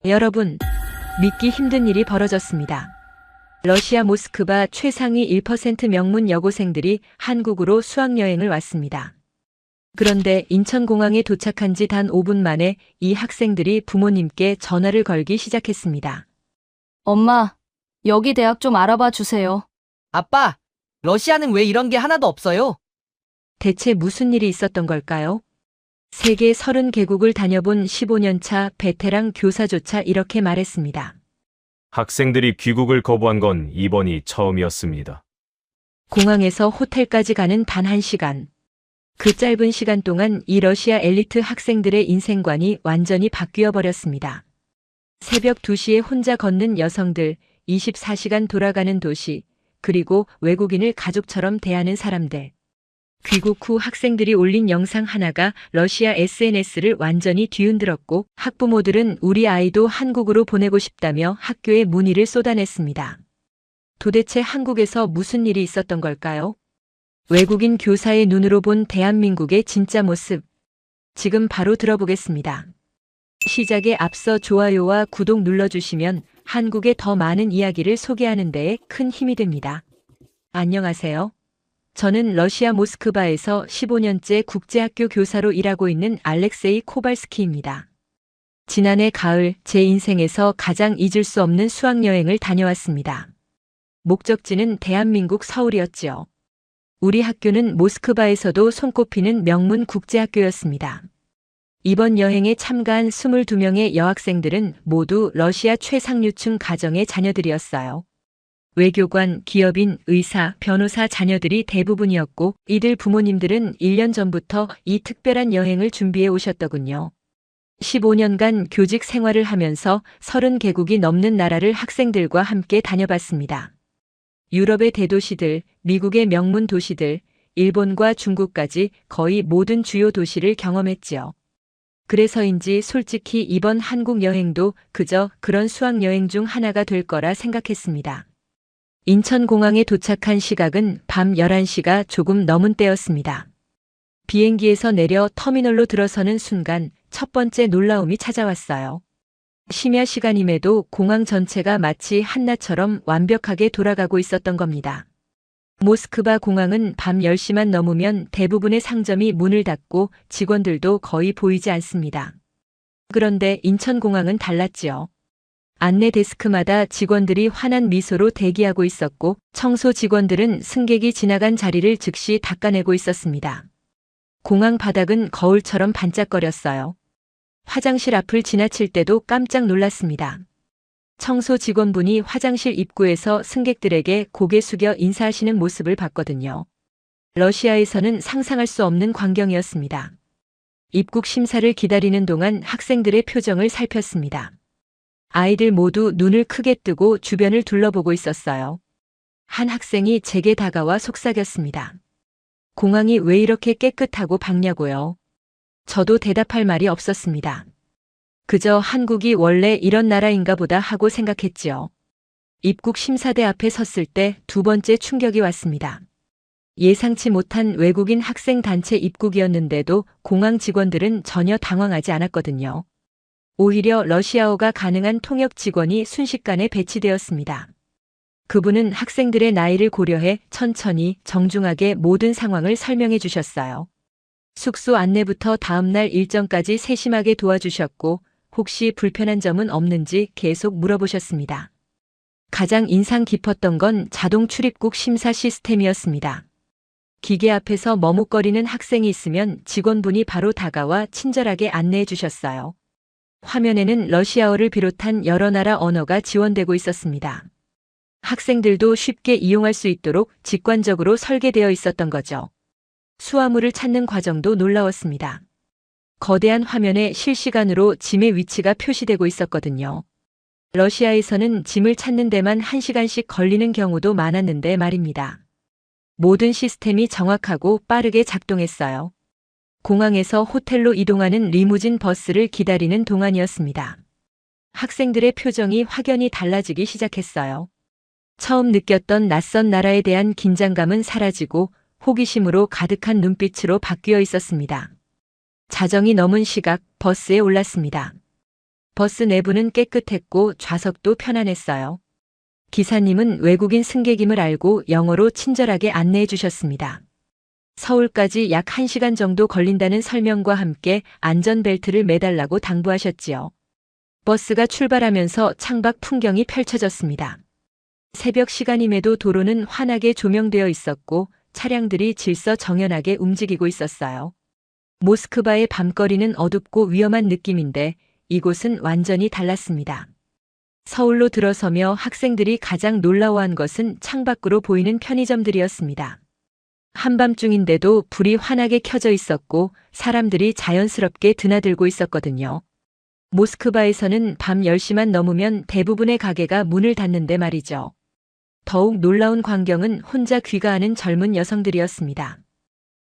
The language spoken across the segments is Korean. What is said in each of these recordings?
여러분, 믿기 힘든 일이 벌어졌습니다. 러시아 모스크바 최상위 1% 명문 여고생들이 한국으로 수학여행을 왔습니다. 그런데 인천공항에 도착한 지 단 5분 만에 이 학생들이 부모님께 전화를 걸기 시작했습니다. 엄마, 여기 대학 좀 알아봐 주세요. 아빠, 러시아는 왜 이런 게 하나도 없어요? 대체 무슨 일이 있었던 걸까요? 세계 30개국을 다녀본 15년차 베테랑 교사조차 이렇게 말했습니다. 학생들이 귀국을 거부한 건 이번이 처음이었습니다. 공항에서 호텔까지 가는 단 1시간. 그 짧은 시간 동안 이 러시아 엘리트 학생들의 인생관이 완전히 바뀌어 버렸습니다. 새벽 2시에 혼자 걷는 여성들, 24시간 돌아가는 도시, 그리고 외국인을 가족처럼 대하는 사람들. 귀국 후 학생들이 올린 영상 하나가 러시아 SNS를 완전히 뒤흔들었고 학부모들은 우리 아이도 한국으로 보내고 싶다며 학교에 문의를 쏟아냈습니다. 도대체 한국에서 무슨 일이 있었던 걸까요? 외국인 교사의 눈으로 본 대한민국의 진짜 모습. 지금 바로 들어보겠습니다. 시작에 앞서 좋아요와 구독 눌러주시면 한국의 더 많은 이야기를 소개하는 데에 큰 힘이 됩니다. 안녕하세요. 저는 러시아 모스크바에서 15년째 국제학교 교사로 일하고 있는 알렉세이 코발스키입니다. 지난해 가을 제 인생에서 가장 잊을 수 없는 수학여행을 다녀왔습니다. 목적지는 대한민국 서울이었지요. 우리 학교는 모스크바에서도 손꼽히는 명문 국제학교였습니다. 이번 여행에 참가한 22명의 여학생들은 모두 러시아 최상류층 가정의 자녀들이었어요. 외교관, 기업인, 의사, 변호사 자녀들이 대부분이었고 이들 부모님들은 1년 전부터 이 특별한 여행을 준비해 오셨더군요. 15년간 교직 생활을 하면서 30개국이 넘는 나라를 학생들과 함께 다녀봤습니다. 유럽의 대도시들, 미국의 명문 도시들, 일본과 중국까지 거의 모든 주요 도시를 경험했지요. 그래서인지 솔직히 이번 한국 여행도 그저 그런 수학여행 중 하나가 될 거라 생각했습니다. 인천공항에 도착한 시각은 밤 11시가 조금 넘은 때였습니다. 비행기에서 내려 터미널로 들어서는 순간 첫 번째 놀라움이 찾아왔어요. 심야 시간임에도 공항 전체가 마치 한낮처럼 완벽하게 돌아가고 있었던 겁니다. 모스크바 공항은 밤 10시만 넘으면 대부분의 상점이 문을 닫고 직원들도 거의 보이지 않습니다. 그런데 인천공항은 달랐지요. 안내 데스크마다 직원들이 환한 미소로 대기하고 있었고 청소 직원들은 승객이 지나간 자리를 즉시 닦아내고 있었습니다. 공항 바닥은 거울처럼 반짝거렸어요. 화장실 앞을 지나칠 때도 깜짝 놀랐습니다. 청소 직원분이 화장실 입구에서 승객들에게 고개 숙여 인사하시는 모습을 봤거든요. 러시아에서는 상상할 수 없는 광경이었습니다. 입국 심사를 기다리는 동안 학생들의 표정을 살폈습니다. 아이들 모두 눈을 크게 뜨고 주변을 둘러보고 있었어요. 한 학생이 제게 다가와 속삭였습니다. 공항이 왜 이렇게 깨끗하고 밝냐고요. 저도 대답할 말이 없었습니다. 그저 한국이 원래 이런 나라인가 보다 하고 생각했지요. 입국 심사대 앞에 섰을 때 두 번째 충격이 왔습니다. 예상치 못한 외국인 학생 단체 입국이었는데도 공항 직원들은 전혀 당황하지 않았거든요. 오히려 러시아어가 가능한 통역 직원이 순식간에 배치되었습니다. 그분은 학생들의 나이를 고려해 천천히 정중하게 모든 상황을 설명해 주셨어요. 숙소 안내부터 다음날 일정까지 세심하게 도와주셨고 혹시 불편한 점은 없는지 계속 물어보셨습니다. 가장 인상 깊었던 건 자동 출입국 심사 시스템이었습니다. 기계 앞에서 머뭇거리는 학생이 있으면 직원분이 바로 다가와 친절하게 안내해 주셨어요. 화면에는 러시아어를 비롯한 여러 나라 언어가 지원되고 있었습니다. 학생들도 쉽게 이용할 수 있도록 직관적으로 설계되어 있었던 거죠. 수화물을 찾는 과정도 놀라웠습니다. 거대한 화면에 실시간으로 짐의 위치가 표시되고 있었거든요. 러시아에서는 짐을 찾는 데만 1시간씩 걸리는 경우도 많았는데 말입니다. 모든 시스템이 정확하고 빠르게 작동했어요. 공항에서 호텔로 이동하는 리무진 버스를 기다리는 동안이었습니다. 학생들의 표정이 확연히 달라지기 시작했어요. 처음 느꼈던 낯선 나라에 대한 긴장감은 사라지고 호기심으로 가득한 눈빛으로 바뀌어 있었습니다. 자정이 넘은 시각 버스에 올랐습니다. 버스 내부는 깨끗했고 좌석도 편안했어요. 기사님은 외국인 승객임을 알고 영어로 친절하게 안내해 주셨습니다. 서울까지 약 1시간 정도 걸린다는 설명과 함께 안전벨트를 매달라고 당부하셨지요. 버스가 출발하면서 창밖 풍경이 펼쳐졌습니다. 새벽 시간임에도 도로는 환하게 조명되어 있었고 차량들이 질서정연하게 움직이고 있었어요. 모스크바의 밤거리는 어둡고 위험한 느낌인데 이곳은 완전히 달랐습니다. 서울로 들어서며 학생들이 가장 놀라워한 것은 창밖으로 보이는 편의점들이었습니다. 한밤중인데도 불이 환하게 켜져 있었고 사람들이 자연스럽게 드나들고 있었거든요. 모스크바에서는 밤 10시만 넘으면 대부분의 가게가 문을 닫는데 말이죠. 더욱 놀라운 광경은 혼자 귀가하는 젊은 여성들이었습니다.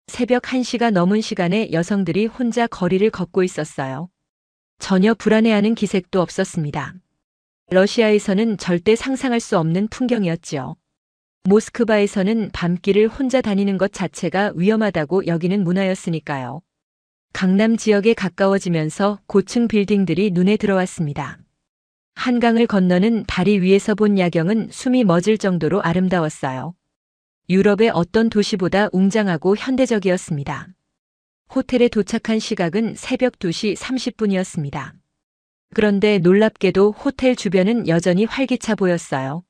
새벽 1시가 넘은 시간에 여성들이 혼자 거리를 걷고 있었어요. 전혀 불안해하는 기색도 없었습니다. 러시아에서는 절대 상상할 수 없는 풍경이었지요. 모스크바에서는 밤길을 혼자 다니는 것 자체가 위험하다고 여기는 문화였으니까요. 강남 지역에 가까워지면서 고층 빌딩들이 눈에 들어왔습니다. 한강을 건너는 다리 위에서 본 야경은 숨이 멎을 정도로 아름다웠어요. 유럽의 어떤 도시보다 웅장하고 현대적이었습니다. 호텔에 도착한 시각은 새벽 2시 30분이었습니다. 그런데 놀랍게도 호텔 주변은 여전히 활기차 보였어요.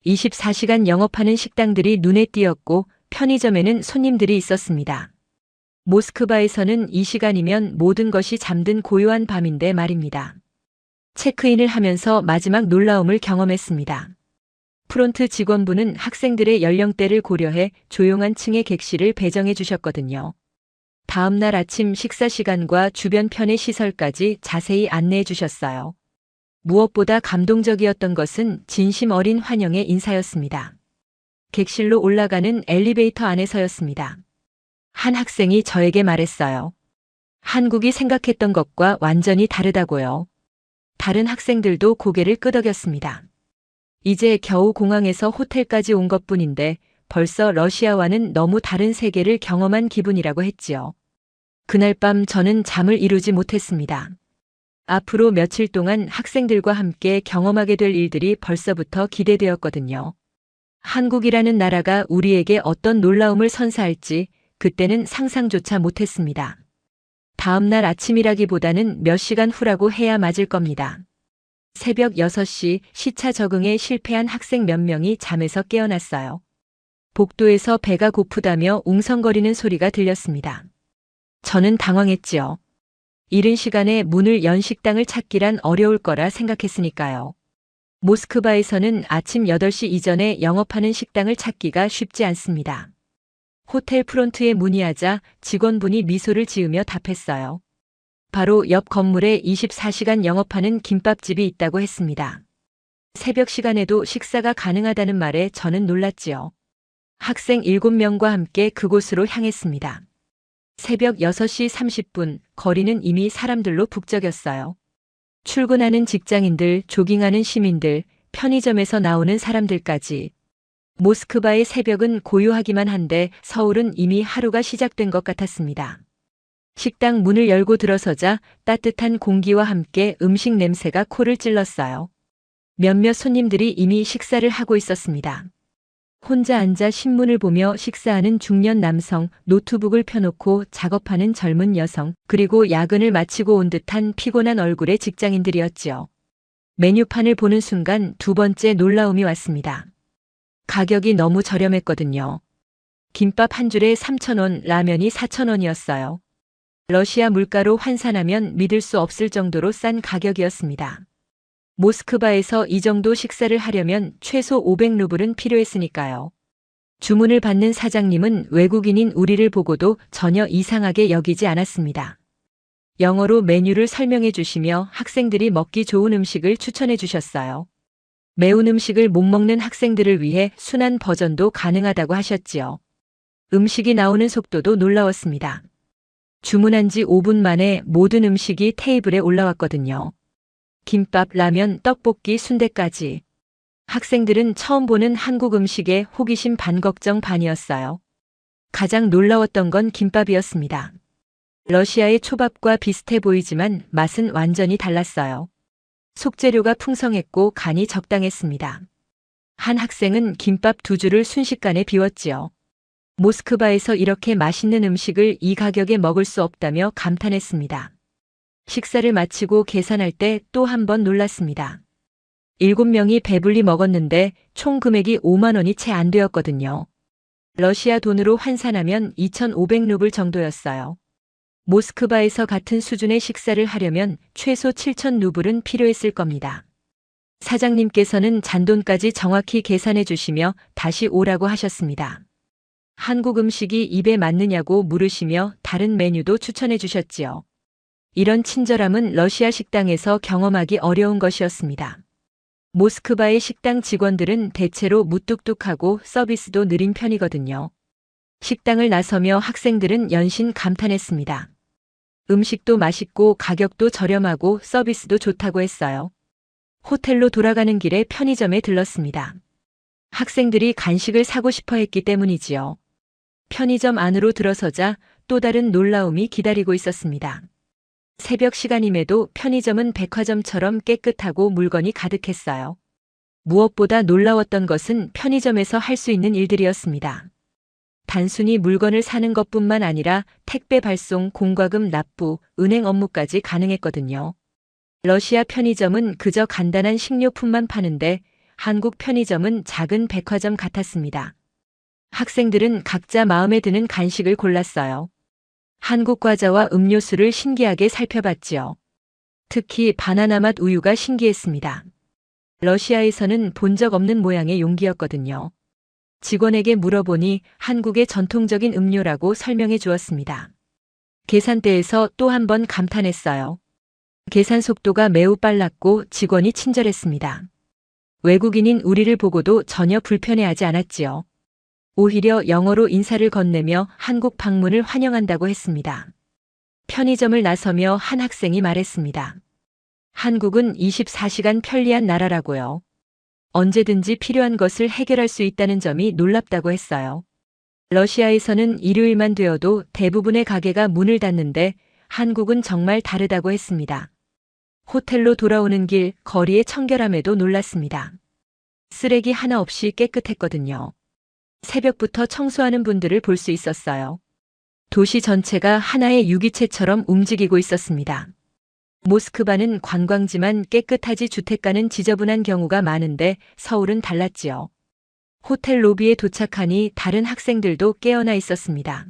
24시간 영업하는 식당들이 눈에 띄었고 편의점에는 손님들이 있었습니다. 모스크바에서는 이 시간이면 모든 것이 잠든 고요한 밤인데 말입니다. 체크인을 하면서 마지막 놀라움을 경험했습니다. 프론트 직원분은 학생들의 연령대를 고려해 조용한 층의 객실을 배정해 주셨거든요. 다음 날 아침 식사 시간과 주변 편의 시설까지 자세히 안내해 주셨어요. 무엇보다 감동적이었던 것은 진심 어린 환영의 인사였습니다. 객실로 올라가는 엘리베이터 안에서였습니다. 한 학생이 저에게 말했어요. 한국이 생각했던 것과 완전히 다르다고요. 다른 학생들도 고개를 끄덕였습니다. 이제 겨우 공항에서 호텔까지 온 것뿐인데 벌써 러시아와는 너무 다른 세계를 경험한 기분이라고 했지요. 그날 밤 저는 잠을 이루지 못했습니다. 앞으로 며칠 동안 학생들과 함께 경험하게 될 일들이 벌써부터 기대되었거든요. 한국이라는 나라가 우리에게 어떤 놀라움을 선사할지 그때는 상상조차 못했습니다. 다음 날 아침이라기보다는 몇 시간 후라고 해야 맞을 겁니다. 새벽 6시 시차 적응에 실패한 학생 몇 명이 잠에서 깨어났어요. 복도에서 배가 고프다며 웅성거리는 소리가 들렸습니다. 저는 당황했지요. 이른 시간에 문을 연 식당을 찾기란 어려울 거라 생각했으니까요. 모스크바에서는 아침 8시 이전에 영업하는 식당을 찾기가 쉽지 않습니다. 호텔 프론트에 문의하자 직원분이 미소를 지으며 답했어요. 바로 옆 건물에 24시간 영업하는 김밥집이 있다고 했습니다. 새벽 시간에도 식사가 가능하다는 말에 저는 놀랐지요. 학생 7명과 함께 그곳으로 향했습니다. 새벽 6시 30분, 거리는 이미 사람들로 북적였어요. 출근하는 직장인들, 조깅하는 시민들, 편의점에서 나오는 사람들까지. 모스크바의 새벽은 고요하기만 한데 서울은 이미 하루가 시작된 것 같았습니다. 식당 문을 열고 들어서자 따뜻한 공기와 함께 음식 냄새가 코를 찔렀어요. 몇몇 손님들이 이미 식사를 하고 있었습니다. 혼자 앉아 신문을 보며 식사하는 중년 남성, 노트북을 펴놓고 작업하는 젊은 여성, 그리고 야근을 마치고 온 듯한 피곤한 얼굴의 직장인들이었지요. 메뉴판을 보는 순간 두 번째 놀라움이 왔습니다. 가격이 너무 저렴했거든요. 김밥 한 줄에 3,000원, 라면이 4,000원이었어요. 러시아 물가로 환산하면 믿을 수 없을 정도로 싼 가격이었습니다. 모스크바에서 이 정도 식사를 하려면 최소 500루블은 필요했으니까요. 주문을 받는 사장님은 외국인인 우리를 보고도 전혀 이상하게 여기지 않았습니다. 영어로 메뉴를 설명해 주시며 학생들이 먹기 좋은 음식을 추천해 주셨어요. 매운 음식을 못 먹는 학생들을 위해 순한 버전도 가능하다고 하셨지요. 음식이 나오는 속도도 놀라웠습니다. 주문한 지 5분 만에 모든 음식이 테이블에 올라왔거든요. 김밥, 라면, 떡볶이, 순대까지. 학생들은 처음 보는 한국 음식에 호기심 반 걱정 반이었어요. 가장 놀라웠던 건 김밥이었습니다. 러시아의 초밥과 비슷해 보이지만 맛은 완전히 달랐어요. 속재료가 풍성했고 간이 적당했습니다. 한 학생은 김밥 2줄을 순식간에 비웠지요. 모스크바에서 이렇게 맛있는 음식을 이 가격에 먹을 수 없다며 감탄했습니다. 식사를 마치고 계산할 때 또 한 번 놀랐습니다. 7명이 배불리 먹었는데 총 금액이 5만 원이 채 안 되었거든요. 러시아 돈으로 환산하면 2,500루블 정도였어요. 모스크바에서 같은 수준의 식사를 하려면 최소 7,000루블은 필요했을 겁니다. 사장님께서는 잔돈까지 정확히 계산해 주시며 다시 오라고 하셨습니다. 한국 음식이 입에 맞느냐고 물으시며 다른 메뉴도 추천해 주셨지요. 이런 친절함은 러시아 식당에서 경험하기 어려운 것이었습니다. 모스크바의 식당 직원들은 대체로 무뚝뚝하고 서비스도 느린 편이거든요. 식당을 나서며 학생들은 연신 감탄했습니다. 음식도 맛있고 가격도 저렴하고 서비스도 좋다고 했어요. 호텔로 돌아가는 길에 편의점에 들렀습니다. 학생들이 간식을 사고 싶어 했기 때문이지요. 편의점 안으로 들어서자 또 다른 놀라움이 기다리고 있었습니다. 새벽 시간임에도 편의점은 백화점처럼 깨끗하고 물건이 가득했어요. 무엇보다 놀라웠던 것은 편의점에서 할 수 있는 일들이었습니다. 단순히 물건을 사는 것뿐만 아니라 택배 발송, 공과금 납부, 은행 업무까지 가능했거든요. 러시아 편의점은 그저 간단한 식료품만 파는데 한국 편의점은 작은 백화점 같았습니다. 학생들은 각자 마음에 드는 간식을 골랐어요. 한국 과자와 음료수를 신기하게 살펴봤지요. 특히 바나나 맛 우유가 신기했습니다. 러시아에서는 본 적 없는 모양의 용기였거든요. 직원에게 물어보니 한국의 전통적인 음료라고 설명해 주었습니다. 계산대에서 또 한 번 감탄했어요. 계산 속도가 매우 빨랐고 직원이 친절했습니다. 외국인인 우리를 보고도 전혀 불편해하지 않았지요. 오히려 영어로 인사를 건네며 한국 방문을 환영한다고 했습니다. 편의점을 나서며 한 학생이 말했습니다. 한국은 24시간 편리한 나라라고요. 언제든지 필요한 것을 해결할 수 있다는 점이 놀랍다고 했어요. 러시아에서는 일요일만 되어도 대부분의 가게가 문을 닫는데 한국은 정말 다르다고 했습니다. 호텔로 돌아오는 길 거리의 청결함에도 놀랐습니다. 쓰레기 하나 없이 깨끗했거든요. 새벽부터 청소하는 분들을 볼 수 있었어요. 도시 전체가 하나의 유기체처럼 움직이고 있었습니다. 모스크바는 관광지만 깨끗하지 주택가는 지저분한 경우가 많은데 서울은 달랐지요. 호텔 로비에 도착하니 다른 학생들도 깨어나 있었습니다.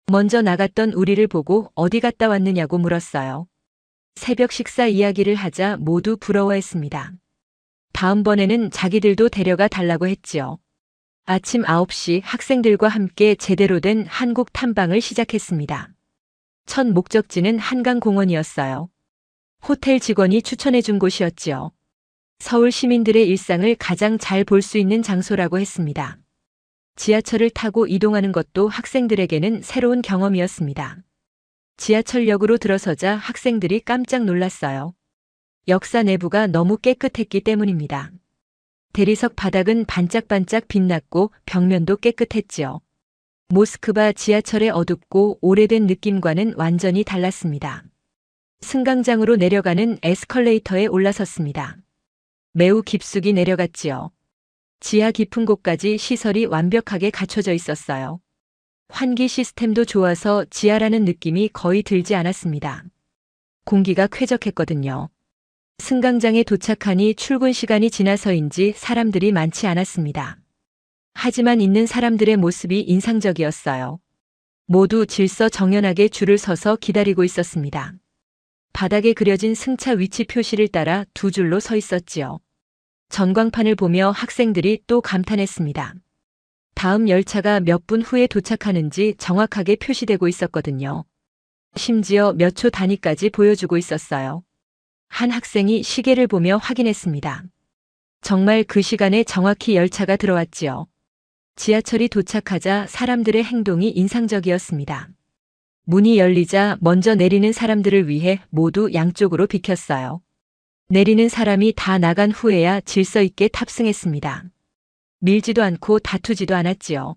먼저 나갔던 우리를 보고 어디 갔다 왔느냐고 물었어요. 새벽 식사 이야기를 하자 모두 부러워했습니다. 다음번에는 자기들도 데려가 달라고 했지요. 아침 9시 학생들과 함께 제대로 된 한국 탐방을 시작했습니다. 첫 목적지는 한강공원이었어요. 호텔 직원이 추천해 준 곳이었지요. 서울 시민들의 일상을 가장 잘 볼 수 있는 장소라고 했습니다. 지하철을 타고 이동하는 것도 학생들에게는 새로운 경험이었습니다. 지하철역으로 들어서자 학생들이 깜짝 놀랐어요. 역사 내부가 너무 깨끗했기 때문입니다. 대리석 바닥은 반짝반짝 빛났고 벽면도 깨끗했지요. 모스크바 지하철의 어둡고 오래된 느낌과는 완전히 달랐습니다. 승강장으로 내려가는 에스컬레이터에 올라섰습니다. 매우 깊숙이 내려갔지요. 지하 깊은 곳까지 시설이 완벽하게 갖춰져 있었어요. 환기 시스템도 좋아서 지하라는 느낌이 거의 들지 않았습니다. 공기가 쾌적했거든요. 승강장에 도착하니 출근 시간이 지나서인지 사람들이 많지 않았습니다. 하지만 있는 사람들의 모습이 인상적이었어요. 모두 질서정연하게 줄을 서서 기다리고 있었습니다. 바닥에 그려진 승차 위치 표시를 따라 두 줄로 서 있었지요. 전광판을 보며 학생들이 또 감탄했습니다. 다음 열차가 몇 분 후에 도착하는지 정확하게 표시되고 있었거든요. 심지어 몇 초 단위까지 보여주고 있었어요. 한 학생이 시계를 보며 확인했습니다. 정말 그 시간에 정확히 열차가 들어왔지요. 지하철이 도착하자 사람들의 행동이 인상적이었습니다. 문이 열리자 먼저 내리는 사람들을 위해 모두 양쪽으로 비켰어요. 내리는 사람이 다 나간 후에야 질서 있게 탑승했습니다. 밀지도 않고 다투지도 않았지요.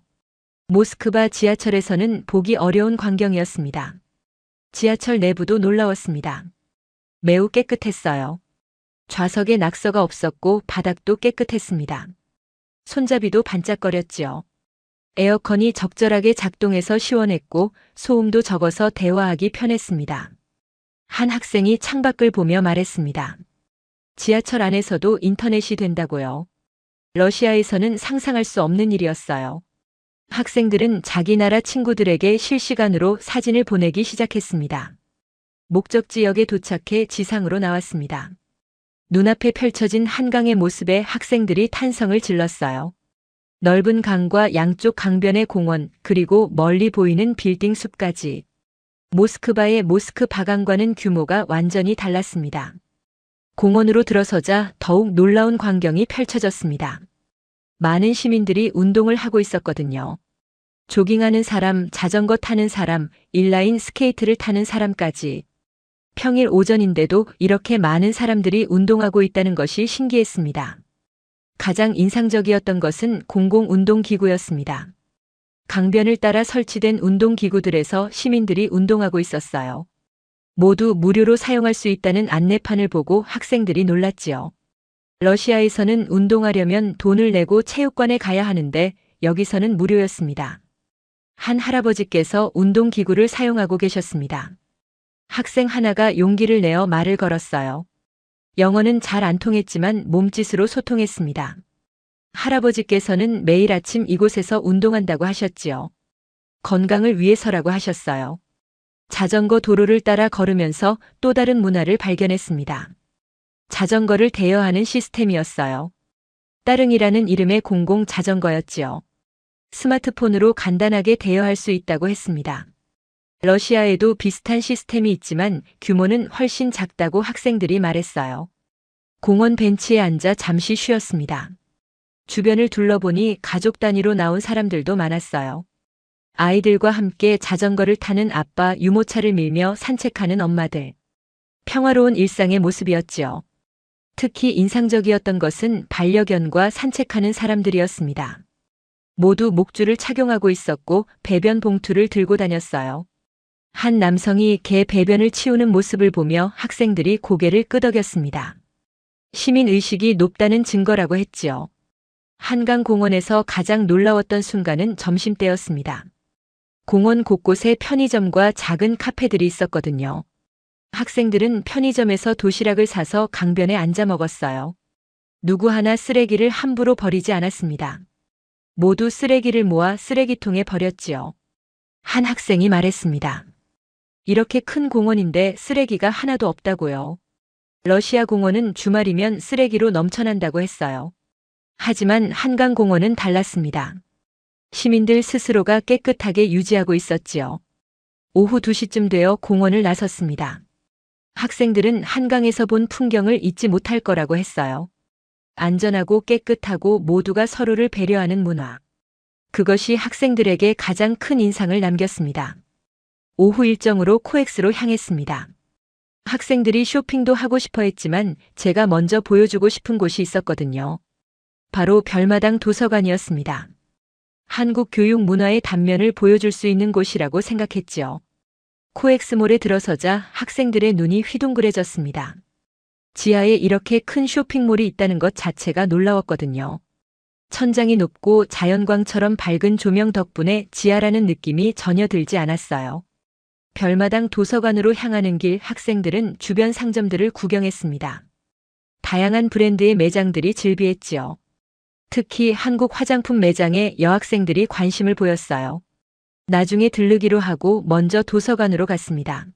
모스크바 지하철에서는 보기 어려운 광경이었습니다. 지하철 내부도 놀라웠습니다. 매우 깨끗했어요. 좌석에 낙서가 없었고 바닥도 깨끗했습니다. 손잡이도 반짝거렸지요. 에어컨이 적절하게 작동해서 시원했고 소음도 적어서 대화하기 편했습니다. 한 학생이 창밖을 보며 말했습니다. 지하철 안에서도 인터넷이 된다고요. 러시아에서는 상상할 수 없는 일이었어요. 학생들은 자기 나라 친구들에게 실시간으로 사진을 보내기 시작했습니다. 목적지역에 도착해 지상으로 나왔습니다. 눈앞에 펼쳐진 한강의 모습에 학생들이 탄성을 질렀어요. 넓은 강과 양쪽 강변의 공원, 그리고 멀리 보이는 빌딩 숲까지. 모스크바의 모스크 바강과는 규모가 완전히 달랐습니다. 공원으로 들어서자 더욱 놀라운 광경이 펼쳐졌습니다. 많은 시민들이 운동을 하고 있었거든요. 조깅하는 사람, 자전거 타는 사람, 인라인 스케이트를 타는 사람까지. 평일 오전인데도 이렇게 많은 사람들이 운동하고 있다는 것이 신기했습니다. 가장 인상적이었던 것은 공공운동기구였습니다. 강변을 따라 설치된 운동기구들에서 시민들이 운동하고 있었어요. 모두 무료로 사용할 수 있다는 안내판을 보고 학생들이 놀랐지요. 러시아에서는 운동하려면 돈을 내고 체육관에 가야 하는데 여기서는 무료였습니다. 한 할아버지께서 운동기구를 사용하고 계셨습니다. 학생 하나가 용기를 내어 말을 걸었어요. 영어는 잘 안 통했지만 몸짓으로 소통했습니다. 할아버지께서는 매일 아침 이곳에서 운동한다고 하셨지요. 건강을 위해서라고 하셨어요. 자전거 도로를 따라 걸으면서 또 다른 문화를 발견했습니다. 자전거를 대여하는 시스템이었어요. 따릉이라는 이름의 공공 자전거였지요. 스마트폰으로 간단하게 대여할 수 있다고 했습니다. 러시아에도 비슷한 시스템이 있지만 규모는 훨씬 작다고 학생들이 말했어요. 공원 벤치에 앉아 잠시 쉬었습니다. 주변을 둘러보니 가족 단위로 나온 사람들도 많았어요. 아이들과 함께 자전거를 타는 아빠, 유모차를 밀며 산책하는 엄마들. 평화로운 일상의 모습이었지요. 특히 인상적이었던 것은 반려견과 산책하는 사람들이었습니다. 모두 목줄을 착용하고 있었고 배변 봉투를 들고 다녔어요. 한 남성이 개 배변을 치우는 모습을 보며 학생들이 고개를 끄덕였습니다. 시민의식이 높다는 증거라고 했지요. 한강공원에서 가장 놀라웠던 순간은 점심때였습니다. 공원 곳곳에 편의점과 작은 카페들이 있었거든요. 학생들은 편의점에서 도시락을 사서 강변에 앉아 먹었어요. 누구 하나 쓰레기를 함부로 버리지 않았습니다. 모두 쓰레기를 모아 쓰레기통에 버렸지요. 한 학생이 말했습니다. 이렇게 큰 공원인데 쓰레기가 하나도 없다고요. 러시아 공원은 주말이면 쓰레기로 넘쳐난다고 했어요. 하지만 한강공원은 달랐습니다. 시민들 스스로가 깨끗하게 유지하고 있었지요. 오후 2시쯤 되어 공원을 나섰습니다. 학생들은 한강에서 본 풍경을 잊지 못할 거라고 했어요. 안전하고 깨끗하고 모두가 서로를 배려하는 문화. 그것이 학생들에게 가장 큰 인상을 남겼습니다. 오후 일정으로 코엑스로 향했습니다. 학생들이 쇼핑도 하고 싶어 했지만 제가 먼저 보여주고 싶은 곳이 있었거든요. 바로 별마당 도서관이었습니다. 한국 교육 문화의 단면을 보여줄 수 있는 곳이라고 생각했지요. 코엑스몰에 들어서자 학생들의 눈이 휘둥그레졌습니다. 지하에 이렇게 큰 쇼핑몰이 있다는 것 자체가 놀라웠거든요. 천장이 높고 자연광처럼 밝은 조명 덕분에 지하라는 느낌이 전혀 들지 않았어요. 별마당 도서관으로 향하는 길 학생들은 주변 상점들을 구경했습니다. 다양한 브랜드의 매장들이 즐비했지요. 특히 한국 화장품 매장에 여학생들이 관심을 보였어요. 나중에 들르기로 하고 먼저 도서관으로 갔습니다.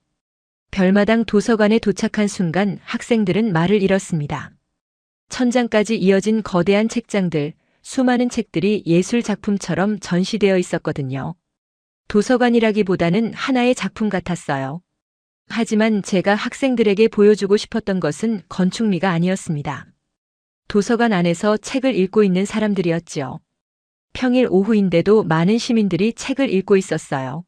별마당 도서관에 도착한 순간 학생들은 말을 잃었습니다. 천장까지 이어진 거대한 책장들, 수많은 책들이 예술 작품처럼 전시되어 있었거든요. 도서관이라기보다는 하나의 작품 같았어요. 하지만 제가 학생들에게 보여주고 싶었던 것은 건축미가 아니었습니다. 도서관 안에서 책을 읽고 있는 사람들이었지요. 평일 오후인데도 많은 시민들이 책을 읽고 있었어요.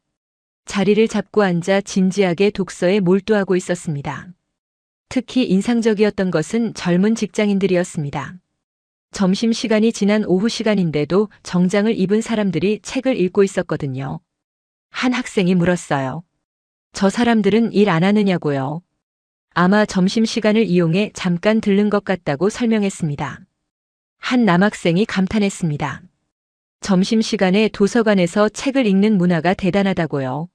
자리를 잡고 앉아 진지하게 독서에 몰두하고 있었습니다. 특히 인상적이었던 것은 젊은 직장인들이었습니다. 점심시간이 지난 오후 시간인데도 정장을 입은 사람들이 책을 읽고 있었거든요. 한 학생이 물었어요. 저 사람들은 일 안 하느냐고요. 아마 점심시간을 이용해 잠깐 들른 것 같다고 설명했습니다. 한 남학생이 감탄했습니다. 점심시간에 도서관에서 책을 읽는 문화가 대단하다고요.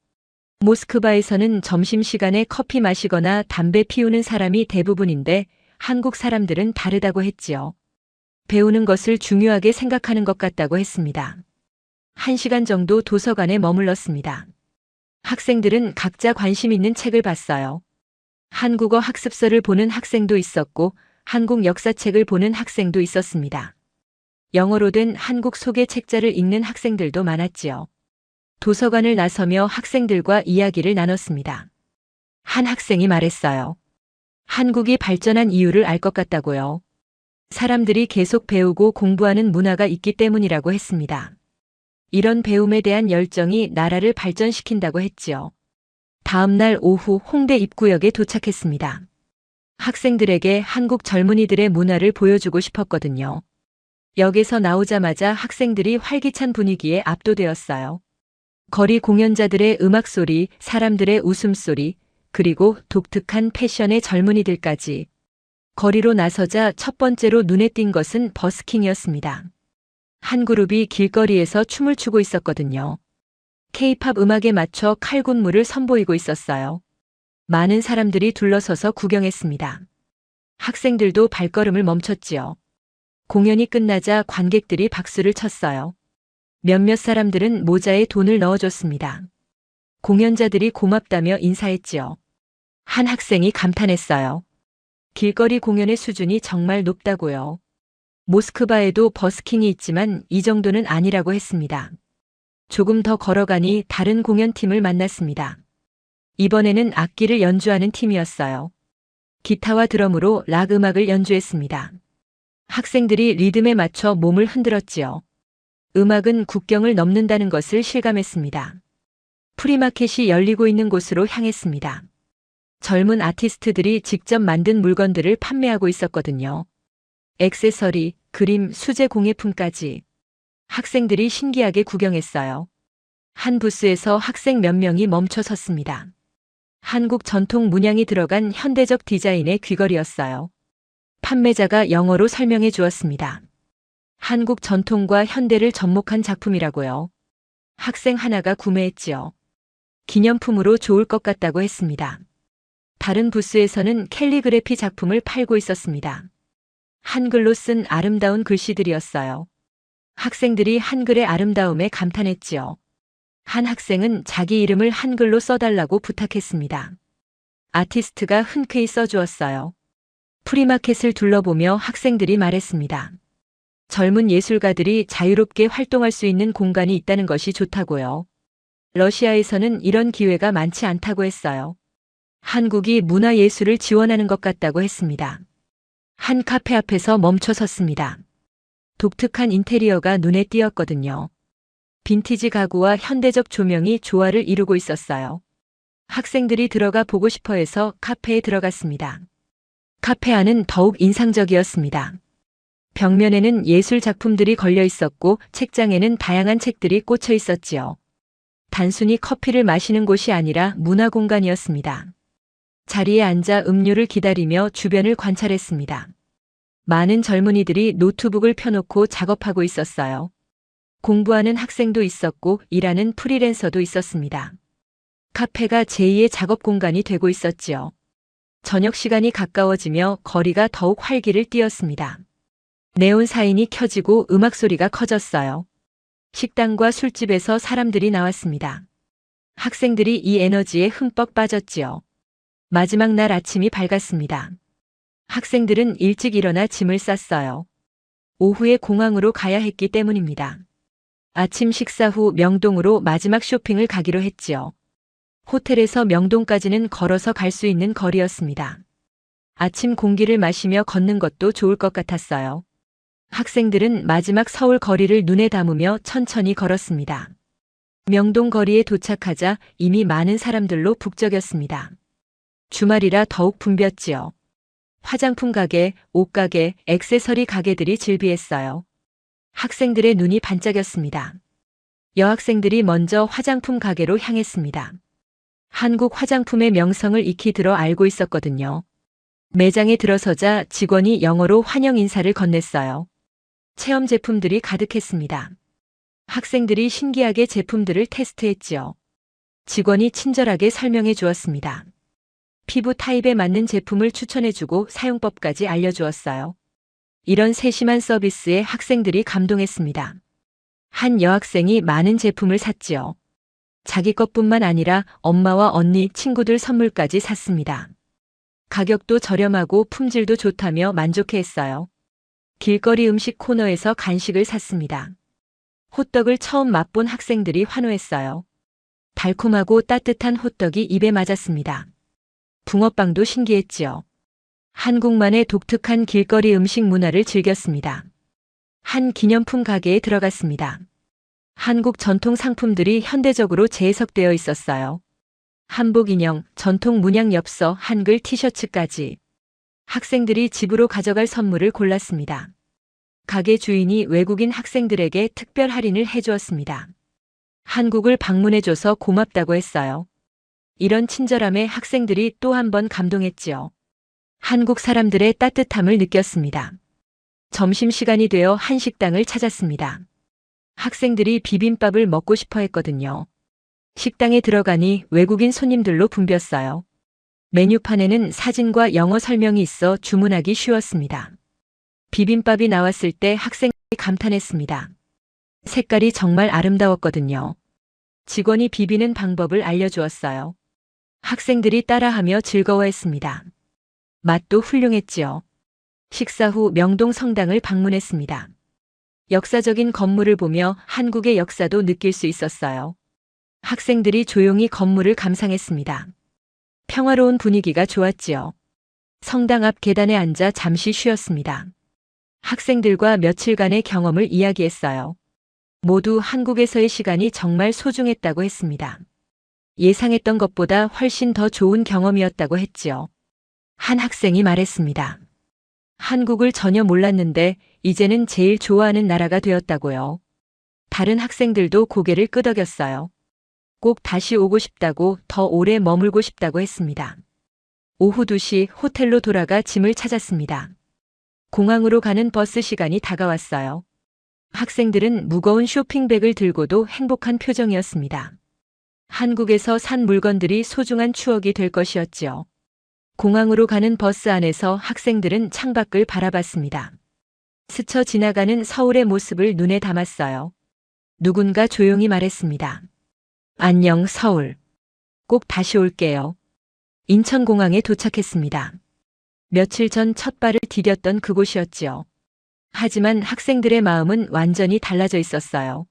모스크바에서는 점심시간에 커피 마시거나 담배 피우는 사람이 대부분인데 한국 사람들은 다르다고 했지요. 배우는 것을 중요하게 생각하는 것 같다고 했습니다. 1시간 정도 도서관에 머물렀습니다. 학생들은 각자 관심 있는 책을 봤어요. 한국어 학습서를 보는 학생도 있었고 한국 역사책을 보는 학생도 있었습니다. 영어로 된 한국 소개 책자를 읽는 학생들도 많았지요. 도서관을 나서며 학생들과 이야기를 나눴습니다. 한 학생이 말했어요. 한국이 발전한 이유를 알 것 같다고요. 사람들이 계속 배우고 공부하는 문화가 있기 때문이라고 했습니다. 이런 배움에 대한 열정이 나라를 발전시킨다고 했지요. 다음 날 오후 홍대 입구역에 도착했습니다. 학생들에게 한국 젊은이들의 문화를 보여주고 싶었거든요. 역에서 나오자마자 학생들이 활기찬 분위기에 압도되었어요. 거리 공연자들의 음악 소리, 사람들의 웃음소리, 그리고 독특한 패션의 젊은이들까지. 거리로 나서자 첫 번째로 눈에 띈 것은 버스킹이었습니다. 한 그룹이 길거리에서 춤을 추고 있었거든요. K-팝 음악에 맞춰 칼군무를 선보이고 있었어요. 많은 사람들이 둘러서서 구경했습니다. 학생들도 발걸음을 멈췄지요. 공연이 끝나자 관객들이 박수를 쳤어요. 몇몇 사람들은 모자에 돈을 넣어줬습니다. 공연자들이 고맙다며 인사했지요. 한 학생이 감탄했어요. 길거리 공연의 수준이 정말 높다고요. 모스크바에도 버스킹이 있지만 이 정도는 아니라고 했습니다. 조금 더 걸어가니 다른 공연팀을 만났습니다. 이번에는 악기를 연주하는 팀이었어요. 기타와 드럼으로 락 음악을 연주했습니다. 학생들이 리듬에 맞춰 몸을 흔들었지요. 음악은 국경을 넘는다는 것을 실감했습니다. 프리마켓이 열리고 있는 곳으로 향했습니다. 젊은 아티스트들이 직접 만든 물건들을 판매하고 있었거든요. 액세서리, 그림, 수제 공예품까지. 학생들이 신기하게 구경했어요. 한 부스에서 학생 몇 명이 멈춰 섰습니다. 한국 전통 문양이 들어간 현대적 디자인의 귀걸이였어요. 판매자가 영어로 설명해 주었습니다. 한국 전통과 현대를 접목한 작품이라고요. 학생 하나가 구매했지요. 기념품으로 좋을 것 같다고 했습니다. 다른 부스에서는 캘리그래피 작품을 팔고 있었습니다. 한글로 쓴 아름다운 글씨들이었어요. 학생들이 한글의 아름다움에 감탄했지요. 한 학생은 자기 이름을 한글로 써달라고 부탁했습니다. 아티스트가 흔쾌히 써주었어요. 프리마켓을 둘러보며 학생들이 말했습니다. 젊은 예술가들이 자유롭게 활동할 수 있는 공간이 있다는 것이 좋다고요. 러시아에서는 이런 기회가 많지 않다고 했어요. 한국이 문화예술을 지원하는 것 같다고 했습니다. 한 카페 앞에서 멈춰 섰습니다. 독특한 인테리어가 눈에 띄었거든요. 빈티지 가구와 현대적 조명이 조화를 이루고 있었어요. 학생들이 들어가 보고 싶어 해서 카페에 들어갔습니다. 카페 안은 더욱 인상적이었습니다. 벽면에는 예술 작품들이 걸려 있었고 책장에는 다양한 책들이 꽂혀 있었지요. 단순히 커피를 마시는 곳이 아니라 문화 공간이었습니다. 자리에 앉아 음료를 기다리며 주변을 관찰했습니다. 많은 젊은이들이 노트북을 펴놓고 작업하고 있었어요. 공부하는 학생도 있었고 일하는 프리랜서도 있었습니다. 카페가 제2의 작업 공간이 되고 있었지요. 저녁 시간이 가까워지며 거리가 더욱 활기를 띠었습니다. 네온 사인이 켜지고 음악 소리가 커졌어요. 식당과 술집에서 사람들이 나왔습니다. 학생들이 이 에너지에 흠뻑 빠졌지요. 마지막 날 아침이 밝았습니다. 학생들은 일찍 일어나 짐을 쌌어요. 오후에 공항으로 가야 했기 때문입니다. 아침 식사 후 명동으로 마지막 쇼핑을 가기로 했지요. 호텔에서 명동까지는 걸어서 갈 수 있는 거리였습니다. 아침 공기를 마시며 걷는 것도 좋을 것 같았어요. 학생들은 마지막 서울 거리를 눈에 담으며 천천히 걸었습니다. 명동 거리에 도착하자 이미 많은 사람들로 북적였습니다. 주말이라 더욱 붐볐지요. 화장품 가게, 옷가게, 액세서리 가게들이 즐비했어요. 학생들의 눈이 반짝였습니다. 여학생들이 먼저 화장품 가게로 향했습니다. 한국 화장품의 명성을 익히 들어 알고 있었거든요. 매장에 들어서자 직원이 영어로 환영 인사를 건넸어요. 체험 제품들이 가득했습니다. 학생들이 신기하게 제품들을 테스트했지요. 직원이 친절하게 설명해 주었습니다. 피부 타입에 맞는 제품을 추천해주고 사용법까지 알려주었어요. 이런 세심한 서비스에 학생들이 감동했습니다. 한 여학생이 많은 제품을 샀지요. 자기 것뿐만 아니라 엄마와 언니, 친구들 선물까지 샀습니다. 가격도 저렴하고 품질도 좋다며 만족해했어요. 길거리 음식 코너에서 간식을 샀습니다. 호떡을 처음 맛본 학생들이 환호했어요. 달콤하고 따뜻한 호떡이 입에 맞았습니다. 붕어빵도 신기했지요. 한국만의 독특한 길거리 음식 문화를 즐겼습니다. 한 기념품 가게에 들어갔습니다. 한국 전통 상품들이 현대적으로 재해석되어 있었어요. 한복 인형, 전통 문양 엽서, 한글 티셔츠까지. 학생들이 집으로 가져갈 선물을 골랐습니다. 가게 주인이 외국인 학생들에게 특별 할인을 해주었습니다. 한국을 방문해줘서 고맙다고 했어요. 이런 친절함에 학생들이 또 한 번 감동했지요. 한국 사람들의 따뜻함을 느꼈습니다. 점심시간이 되어 한식당을 찾았습니다. 학생들이 비빔밥을 먹고 싶어 했거든요. 식당에 들어가니 외국인 손님들로 붐볐어요. 메뉴판에는 사진과 영어 설명이 있어 주문하기 쉬웠습니다. 비빔밥이 나왔을 때 학생들이 감탄했습니다. 색깔이 정말 아름다웠거든요. 직원이 비비는 방법을 알려주었어요. 학생들이 따라하며 즐거워했습니다. 맛도 훌륭했지요. 식사 후 명동 성당을 방문했습니다. 역사적인 건물을 보며 한국의 역사도 느낄 수 있었어요. 학생들이 조용히 건물을 감상했습니다. 평화로운 분위기가 좋았지요. 성당 앞 계단에 앉아 잠시 쉬었습니다. 학생들과 며칠간의 경험을 이야기했어요. 모두 한국에서의 시간이 정말 소중했다고 했습니다. 예상했던 것보다 훨씬 더 좋은 경험이었다고 했지요. 한 학생이 말했습니다. 한국을 전혀 몰랐는데 이제는 제일 좋아하는 나라가 되었다고요. 다른 학생들도 고개를 끄덕였어요. 꼭 다시 오고 싶다고, 더 오래 머물고 싶다고 했습니다. 오후 2시 호텔로 돌아가 짐을 찾았습니다. 공항으로 가는 버스 시간이 다가왔어요. 학생들은 무거운 쇼핑백을 들고도 행복한 표정이었습니다. 한국에서 산 물건들이 소중한 추억이 될 것이었지요. 공항으로 가는 버스 안에서 학생들은 창밖을 바라봤습니다. 스쳐 지나가는 서울의 모습을 눈에 담았어요. 누군가 조용히 말했습니다. 안녕, 서울. 꼭 다시 올게요. 인천공항에 도착했습니다. 며칠 전 첫 발을 디뎠던 그곳이었지요. 하지만 학생들의 마음은 완전히 달라져 있었어요.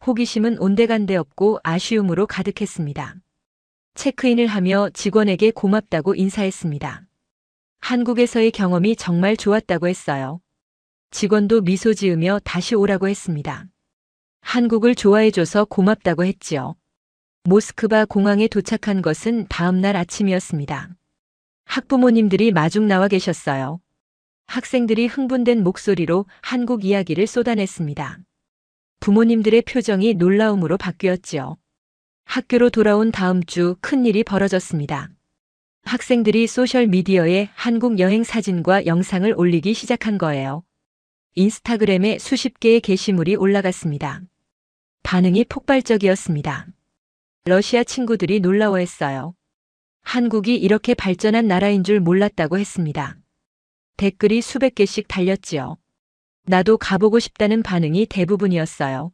호기심은 온데간데 없고 아쉬움으로 가득했습니다. 체크인을 하며 직원에게 고맙다고 인사했습니다. 한국에서의 경험이 정말 좋았다고 했어요. 직원도 미소 지으며 다시 오라고 했습니다. 한국을 좋아해줘서 고맙다고 했지요. 모스크바 공항에 도착한 것은 다음 날 아침이었습니다. 학부모님들이 마중 나와 계셨어요. 학생들이 흥분된 목소리로 한국 이야기를 쏟아냈습니다. 부모님들의 표정이 놀라움으로 바뀌었지요. 학교로 돌아온 다음 주 큰일이 벌어졌습니다. 학생들이 소셜미디어에 한국 여행 사진과 영상을 올리기 시작한 거예요. 인스타그램에 수십 개의 게시물이 올라갔습니다. 반응이 폭발적이었습니다. 러시아 친구들이 놀라워했어요. 한국이 이렇게 발전한 나라인 줄 몰랐다고 했습니다. 댓글이 수백 개씩 달렸지요. 나도 가보고 싶다는 반응이 대부분이었어요.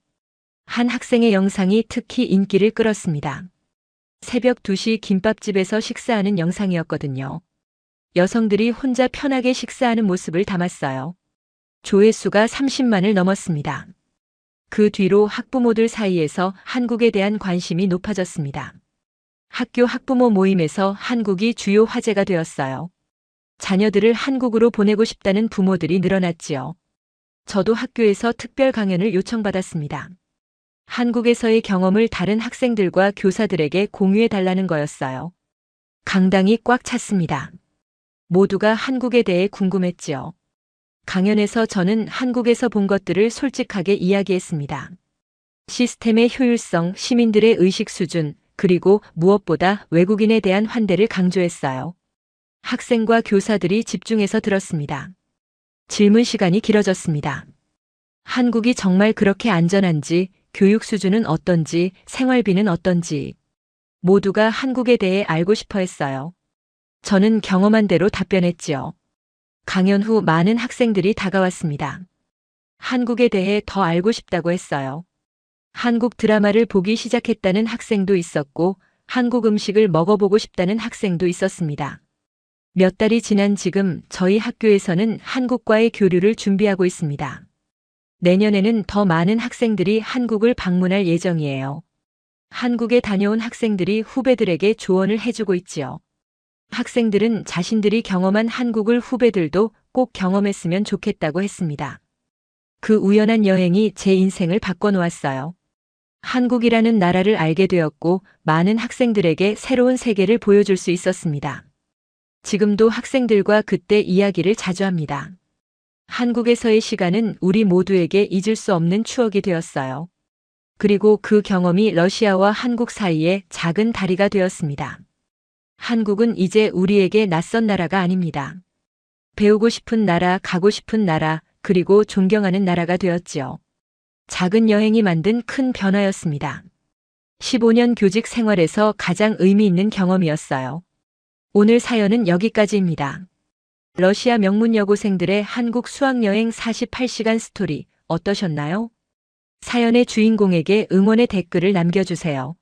한 학생의 영상이 특히 인기를 끌었습니다. 새벽 2시 김밥집에서 식사하는 영상이었거든요. 여성들이 혼자 편하게 식사하는 모습을 담았어요. 조회수가 30만을 넘었습니다. 그 뒤로 학부모들 사이에서 한국에 대한 관심이 높아졌습니다. 학교 학부모 모임에서 한국이 주요 화제가 되었어요. 자녀들을 한국으로 보내고 싶다는 부모들이 늘어났지요. 저도 학교에서 특별 강연을 요청받았습니다. 한국에서의 경험을 다른 학생들과 교사들에게 공유해 달라는 거였어요. 강당이 꽉 찼습니다. 모두가 한국에 대해 궁금했지요. 강연에서 저는 한국에서 본 것들을 솔직하게 이야기했습니다. 시스템의 효율성, 시민들의 의식 수준, 그리고 무엇보다 외국인에 대한 환대를 강조했어요. 학생과 교사들이 집중해서 들었습니다. 질문 시간이 길어졌습니다. 한국이 정말 그렇게 안전한지, 교육 수준은 어떤지, 생활비는 어떤지 모두가 한국에 대해 알고 싶어 했어요. 저는 경험한 대로 답변했지요. 강연 후 많은 학생들이 다가왔습니다. 한국에 대해 더 알고 싶다고 했어요. 한국 드라마를 보기 시작했다는 학생도 있었고, 한국 음식을 먹어보고 싶다는 학생도 있었습니다. 몇 달이 지난 지금 저희 학교에서는 한국과의 교류를 준비하고 있습니다. 내년에는 더 많은 학생들이 한국을 방문할 예정이에요. 한국에 다녀온 학생들이 후배들에게 조언을 해주고 있지요. 학생들은 자신들이 경험한 한국을 후배들도 꼭 경험했으면 좋겠다고 했습니다. 그 우연한 여행이 제 인생을 바꿔놓았어요. 한국이라는 나라를 알게 되었고 많은 학생들에게 새로운 세계를 보여줄 수 있었습니다. 지금도 학생들과 그때 이야기를 자주 합니다. 한국에서의 시간은 우리 모두에게 잊을 수 없는 추억이 되었어요. 그리고 그 경험이 러시아와 한국 사이에 작은 다리가 되었습니다. 한국은 이제 우리에게 낯선 나라가 아닙니다. 배우고 싶은 나라, 가고 싶은 나라, 그리고 존경하는 나라가 되었지요. 작은 여행이 만든 큰 변화였습니다. 15년 교직 생활에서 가장 의미 있는 경험이었어요. 오늘 사연은 여기까지입니다. 러시아 명문 여고생들의 한국 수학여행 48시간 스토리 어떠셨나요? 사연의 주인공에게 응원의 댓글을 남겨주세요.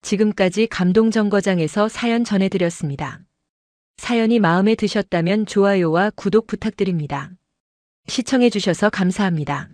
지금까지 감동정거장에서 사연 전해드렸습니다. 사연이 마음에 드셨다면 좋아요와 구독 부탁드립니다. 시청해주셔서 감사합니다.